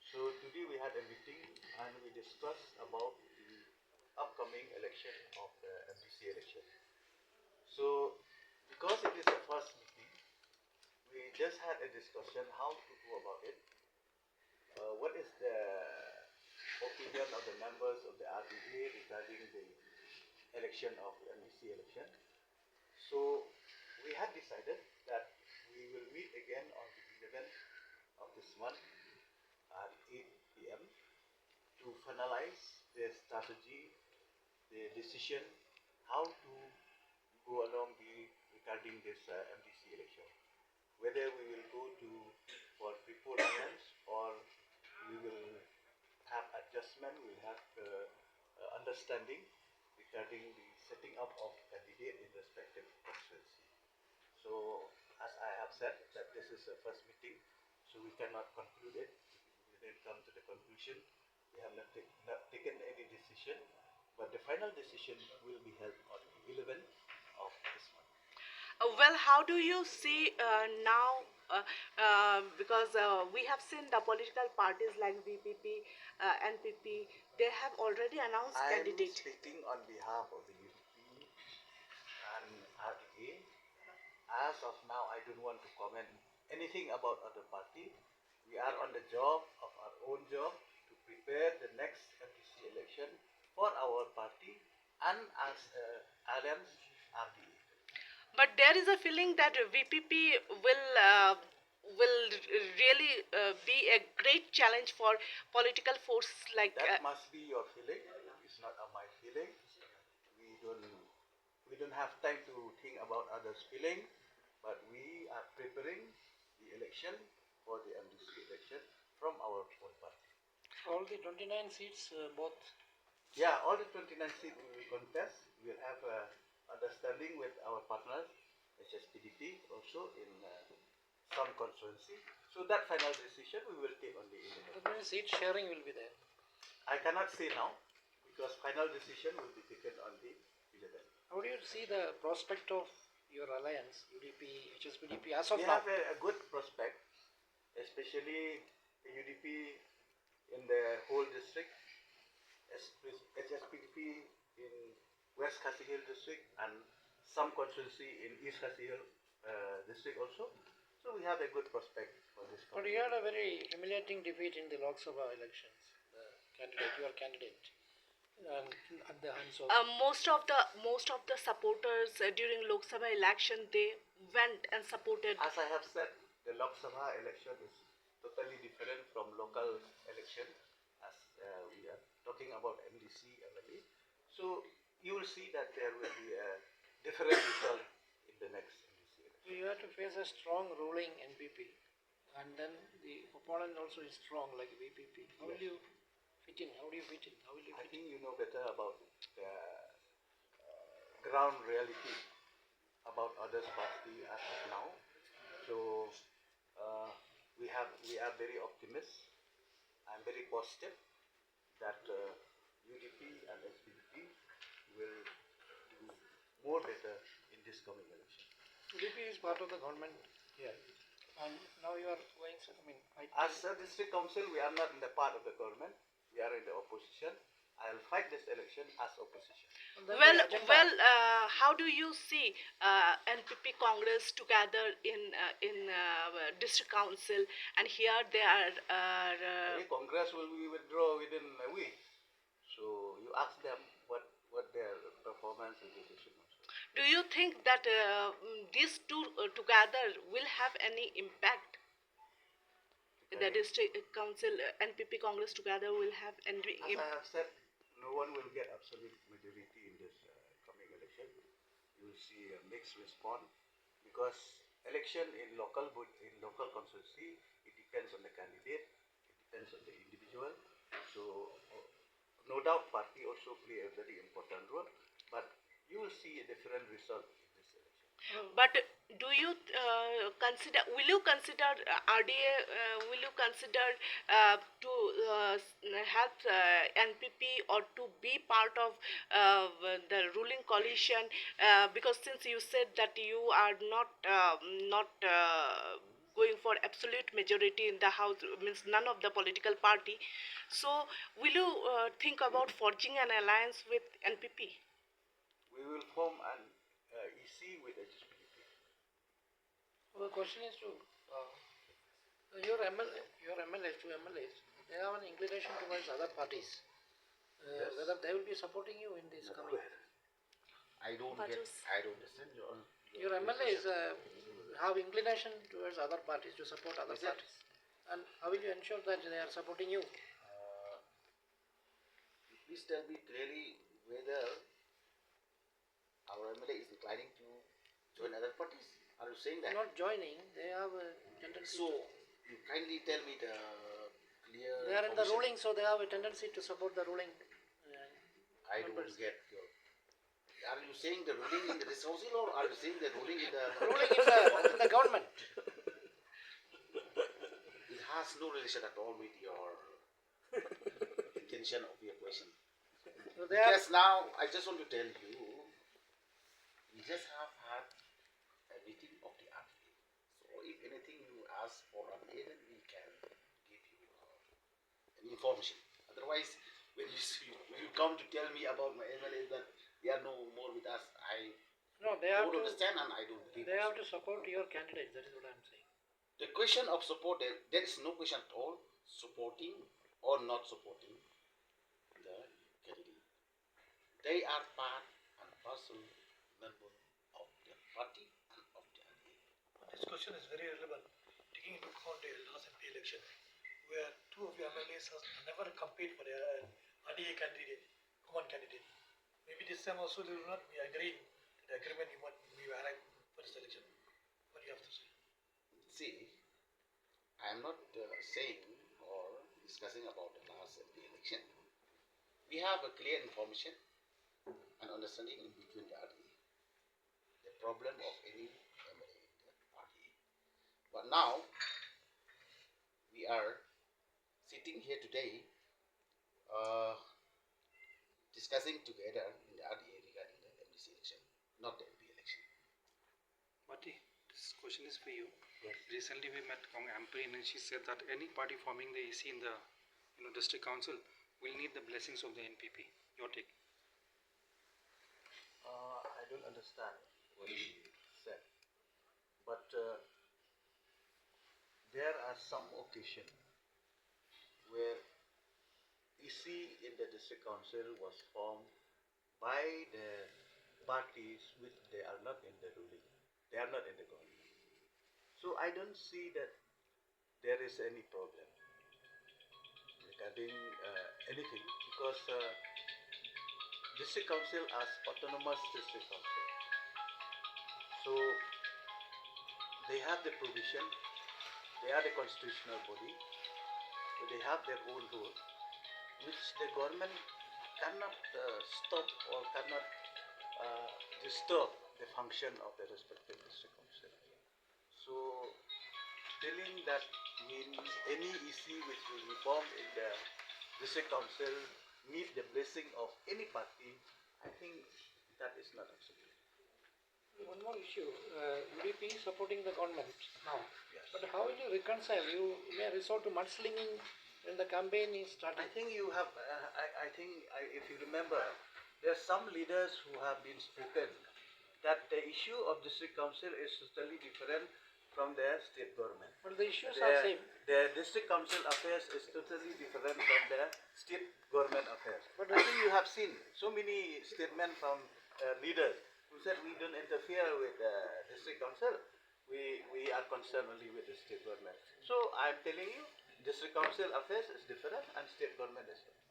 So today we had a meeting and we discussed about the upcoming election of the MDC election. So because it is the first meeting, we just had a discussion how to go about it. What is the opinion of the members of the RDA regarding the election of the MDC election? So we had decided that we will meet again on the 11th of this month at 8 p.m. to finalize the strategy, the decision, how to go along regarding this MDC election. Whether we will go to for people alliance or we will have adjustment, we will have understanding regarding the setting up of candidate in respective constituency. So as I have said that this is a first meeting, so we cannot conclude it. We didn't come to the conclusion. We have not taken any decision, but the final decision will be held on the 11th of this month. Well, how do you see now? Because we have seen the political parties like VPP, NPP, they have already announced I'm candidates. speaking on behalf of the UDP and RDA. As of now, I don't want to comment anything about other party. We are on the job of our own job to prepare the next MDC election for our party and as alliance RDA. But there is a feeling that VPP will really be a great challenge for political forces like. That must be your feeling. It's not my feeling. We don't we don't have time to think about others' feeling, but we are preparing the election for the MDC election from our own party. All the 29 seats, both. Yeah, all the 29 seats we will contest. We will have understanding with our partners, HSPDP, also in some constituency. So that final decision we will take on the 11th. That means seat sharing will be there. I cannot say now because final decision will be taken on the 11th. How do you see the prospect of your alliance, UDP, HSPDP, as of We now? have a good prospect, especially the UDP in the whole district, HSPDP in West Khasi Hill district and some constituency in East Khasi Hill district also. So we have a good prospect for this. But you had a very humiliating defeat in the Lok Sabha elections. The candidate, your candidate, and at the hands of. Most of the supporters during Lok Sabha election, they went and supported. As I have said, the Lok Sabha election is totally different from local election, as we are talking about MDC, MLA. So you will see that there will be a different result in the next MDC election. So you have to face a strong ruling NPP, and then the opponent also is strong like VPP. How will you fit in? How do you fit in? How will you I fit in? think you know better about the ground reality about others party as of now. So we are very optimistic. I'm very positive that UDP and SPDP will do more better in this coming election. UDP is part of the government here, and now you are going. As a district council, we are not in the part of the government. We are in the opposition. I'll fight this election as opposition. Well, how do you see NPP Congress together in district council, and here they are. Congress will be withdraw within a week. So you ask them what their performance and decision was. Do you think that these two together will have any impact? The district council NPP Congress together will have any As I have said, no one will get absolute majority in this coming election. You will see a mixed response because election in local constituency, it depends on the candidate, it depends on the individual. So no doubt party also play a very important role, but you will see a different result in this election. But do you consider? Will you consider RDA? Will you consider to help NPP or to be part of the ruling coalition? Because since you said that you are not going for absolute majority in the house, means none of the political party. So will you think about forging an alliance with NPP? We will form an EC with HSPDP. Well, the question is to your MLAs, two MLAs, they have an inclination towards other parties. Yes. Whether they will be supporting you in this coming. I don't understand Your MLAs have inclination towards other parties, to support other Is it? parties. And how will you ensure that they are supporting you? Please tell me clearly whether our MLA is inclining to join other parties. Are you saying that? Not joining, they have a tendency. So, you kindly tell me the clear. They are in the information. ruling, so they have a tendency to support the ruling. I don't members. get your. Are you saying the ruling in the council or are you saying the ruling in the? Ruling in the government. It has no relation at all with your intention of your question. So they are. Because now I just want to tell you, we just have had a meeting of the RTA. So if anything you ask for an aid, then we can give you an information. Otherwise, when you come to tell me about my MLA that they are no more with us, I No, they have don't to. understand and I don't believe. They have to support your candidate. That is what I am saying. The question of support, there is no question at all supporting or not supporting the candidate. They are part and parcel member of the party and of the RTA. This question is very relevant, taking into account the last MP election, where two of your MLAs has never campaigned for the RDA candidate, common candidate. Maybe this time also they will not be agreeing to the agreement we arrived for this election. What do you have to say? See, I am not saying or discussing about the last MP election. We have a clear information and understanding in between the RTA. The problem of any MLA in the RTA. But now, we are sitting here today discussing together in the RDA regarding the MDC election, not the MP election. Mati, this question is for you. Yes. Recently we met Kong Ampreen and she said that any party forming the AC in the district council will need the blessings of the NPP. Your take? I don't understand what you said, but there are some occasions where EC in the district council was formed by the parties which they are not in the ruling, they are not in the government. So I don't see that there is any problem regarding anything because district council as autonomous district council. So they have the provision, they are the constitutional body, so they have their own rule, which the government cannot stop or cannot disturb the function of the respective district council. So telling that means any EC which will be formed in the district council need the blessing of any party, I think that is not acceptable. One more issue. UDP is supporting the government now. Yes. But how will you reconcile? You may resort to mudslinging when the campaign is starting. I think you have, if you remember, there are some leaders who have been spoken that the issue of district council is totally different from the state government. But the issues are same. The district council affairs is totally different from the state government affairs. But I think you have seen so many statements from leaders who said we don't interfere with the district council. We are concerned only with the state government. So I am telling you, district council affairs is different and state government is different.